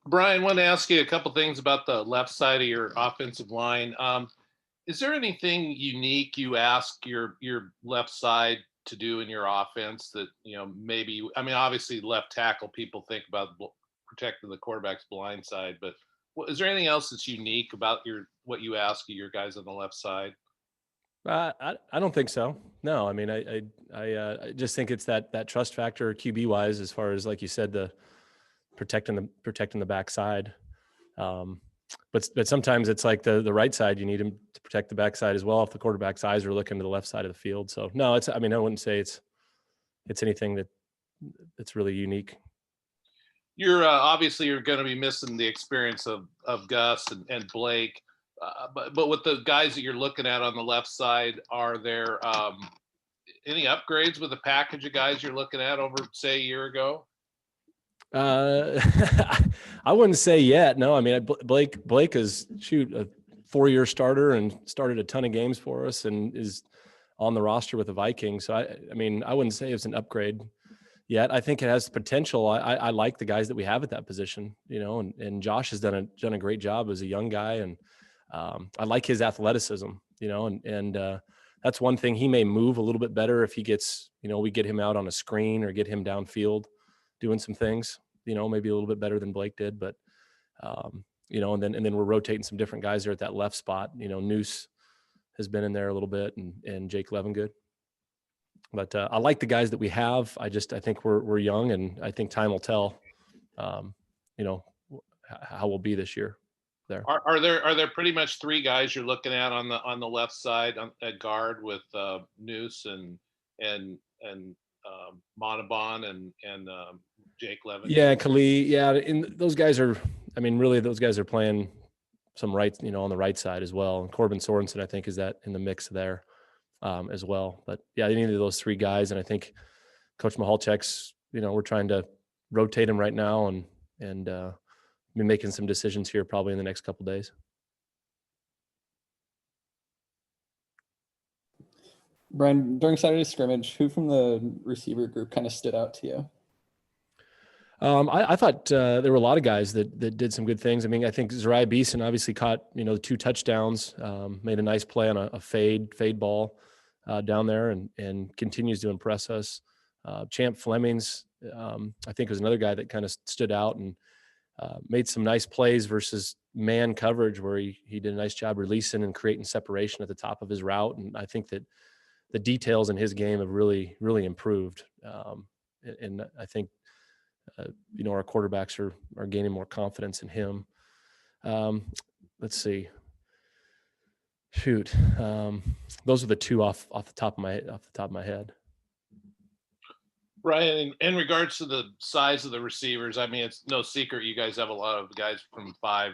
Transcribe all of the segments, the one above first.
Brian, I want to ask you a couple things about the left side of your offensive line. Is there anything unique you ask your left side to do in your offense that maybe? I mean, obviously, left tackle people think about protecting the quarterback's blind side, but is there anything else that's unique about your what you ask of your guys on the left side? I don't think so. No, I mean, I just think it's that trust factor QB wise, as far as like you said, the protecting the backside. Um, but sometimes it's like the right side. You need him to protect the backside as well if the quarterback's eyes are looking to the left side of the field. So no, it's I mean I wouldn't say it's anything that's really unique. You're obviously you're going to be missing the experience of Gus and Blake, but with the guys that you're looking at on the left side, are there any upgrades with the package of guys you're looking at over say a year ago? Uh, I wouldn't say yet. No, I mean Blake is a 4-year starter and started a ton of games for us and is on the roster with the Vikings. So I mean I wouldn't say it's an upgrade yet. I think it has potential. I like the guys that we have at that position, and Josh has done a great job as a young guy, and I like his athleticism, and that's one thing. He may move a little bit better if he gets, we get him out on a screen or get him downfield doing some things, maybe a little bit better than Blake did, but and then we're rotating some different guys there at that left spot. Noose has been in there a little bit, and Jake Levengood. But I like the guys that we have. I think we're young, and I think time will tell, um, you know, how we'll be this year. There. Are there pretty much three guys you're looking at on the left side at guard with Noose and Montalban and Jake Levin? Yeah, Khalil. Yeah, and those guys are. I mean, really, those guys are playing some right, on the right side as well. And Corbin Sorensen, I think, is that in the mix there as well. But yeah, any of those three guys, and I think Coach Mahalchek's. We're trying to rotate him right now, and be making some decisions here probably in the next couple of days. Brian, during Saturday's scrimmage, who from the receiver group kind of stood out to you? I thought there were a lot of guys that did some good things. I mean, I think Zariah Beeson obviously caught, the 2 touchdowns, made a nice play on a fade ball down there and continues to impress us. Champ Flemings, I think, was another guy that kind of stood out and made some nice plays versus man coverage where he did a nice job releasing and creating separation at the top of his route. And I think that the details in his game have really, really improved. And I think, our quarterbacks are gaining more confidence in him. Let's see. Those are the two off the top of my head. Right. In regards to the size of the receivers, I mean, it's no secret you guys have a lot of guys from 5'5"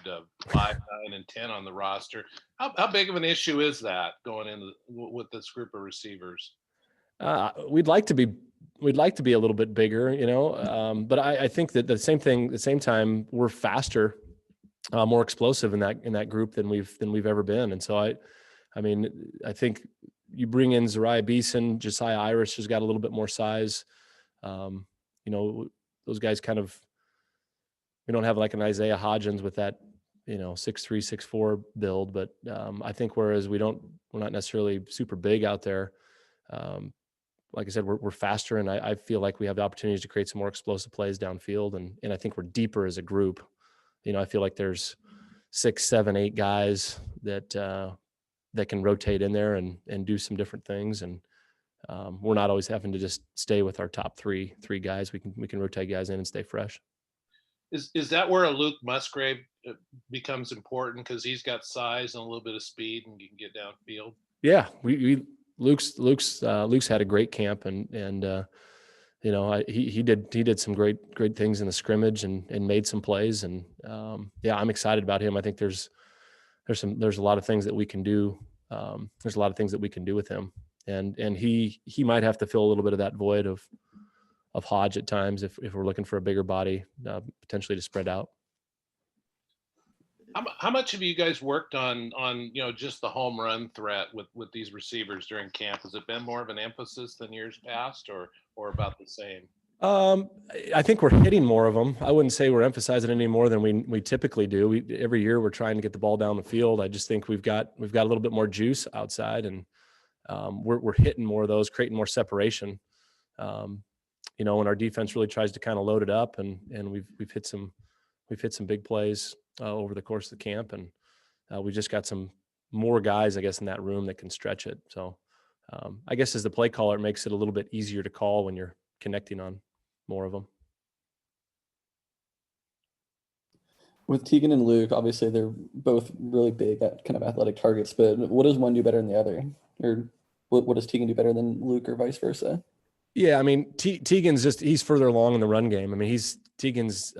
to 5'9" and 10 on the roster. How big of an issue is that going into with this group of receivers? We'd like to be a little bit bigger, but I think that the same time, we're faster, more explosive in that group than we've ever been. And so I mean, I think you bring in Zariah Beeson, Josiah Irish has got a little bit more size. Those guys we don't have like an Isaiah Hodgins with that, 6'3", 6'4" build, but I think whereas we're not necessarily super big out there. Like I said, we're faster, and I feel like we have the opportunities to create some more explosive plays downfield, and I think we're deeper as a group. I feel like there's 6, 7, 8 guys that can rotate in there and do some different things, and we're not always having to just stay with our top three guys. We can rotate guys in and stay fresh. Is that where a Luke Musgrave becomes important because he's got size and a little bit of speed and you can get downfield? Yeah, Luke's had a great camp, and he did some great things in the scrimmage and made some plays, and I'm excited about him. I think there's a lot of things that we can do. There's a lot of things that we can do with him, and he might have to fill a little bit of that void of Hodge at times if we're looking for a bigger body, potentially to spread out. How much have you guys worked on just the home run threat with these receivers during camp? Has it been more of an emphasis than years past, or about the same? I think we're hitting more of them. I wouldn't say we're emphasizing any more than we typically do. Every year we're trying to get the ball down the field. I just think we've got a little bit more juice outside, and we're hitting more of those, creating more separation. When our defense really tries to kind of load it up, and we've hit some big plays over the course of the camp, and we just got some more guys, I guess, in that room that can stretch it. So I guess as the play caller, it makes it a little bit easier to call when you're connecting on more of them. With Tegan and Luke, obviously they're both really big at kind of athletic targets, but what does one do better than the other? Or what does Tegan do better than Luke, or vice versa? Yeah, I mean, Tegan's he's further along in the run game. I mean, Tegan's,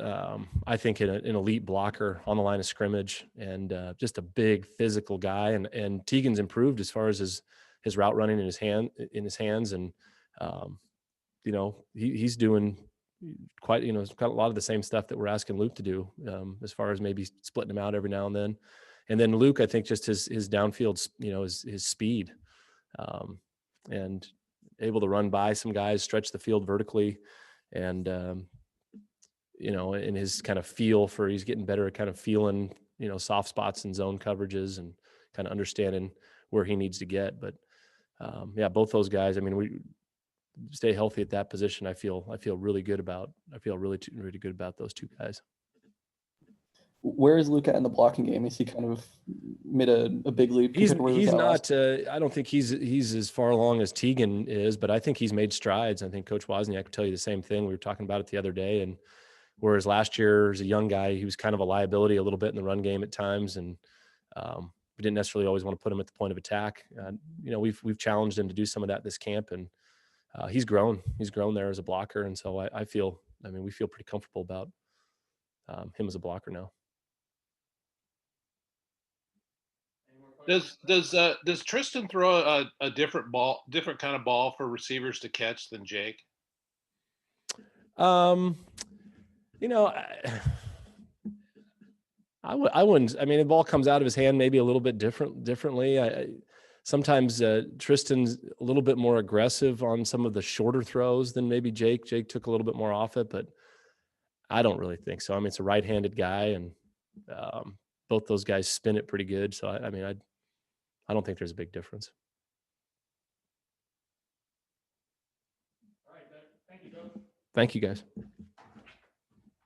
I think, an elite blocker on the line of scrimmage, and just a big physical guy. And Tegan's improved as far as his route running in his hands, and he's doing quite, it's got a lot of the same stuff that we're asking Luke to do, as far as maybe splitting him out every now and then. And then Luke, I think, just his downfield, his speed, and able to run by some guys, stretch the field vertically, and in his kind of feel for, he's getting better at kind of feeling, soft spots and zone coverages, and kind of understanding where he needs to get. But yeah, both those guys, I mean, we stay healthy at that position. I feel really good about. I feel really good about those two guys. Where is Luke at in the blocking game? Is he kind of made a big leap? He's not. I don't think he's as far along as Tegan is, but I think he's made strides. I think Coach Wozniak could tell you the same thing. We were talking about it the other day, and whereas last year as a young guy, he was kind of a liability a little bit in the run game at times, and we didn't necessarily always want to put him at the point of attack. We've challenged him to do some of that this camp, and he's grown. He's grown there as a blocker, and so I feel. I mean, we feel pretty comfortable about him as a blocker now. Does Tristan throw a different kind of ball for receivers to catch than Jake? I wouldn't. I mean, the ball comes out of his hand maybe a little bit differently. Sometimes Tristan's a little bit more aggressive on some of the shorter throws than maybe Jake. Jake took a little bit more off it, but I don't really think so. I mean, it's a right-handed guy, and both those guys spin it pretty good. So I don't think there's a big difference. All right, thank you, Coach. Thank you, guys.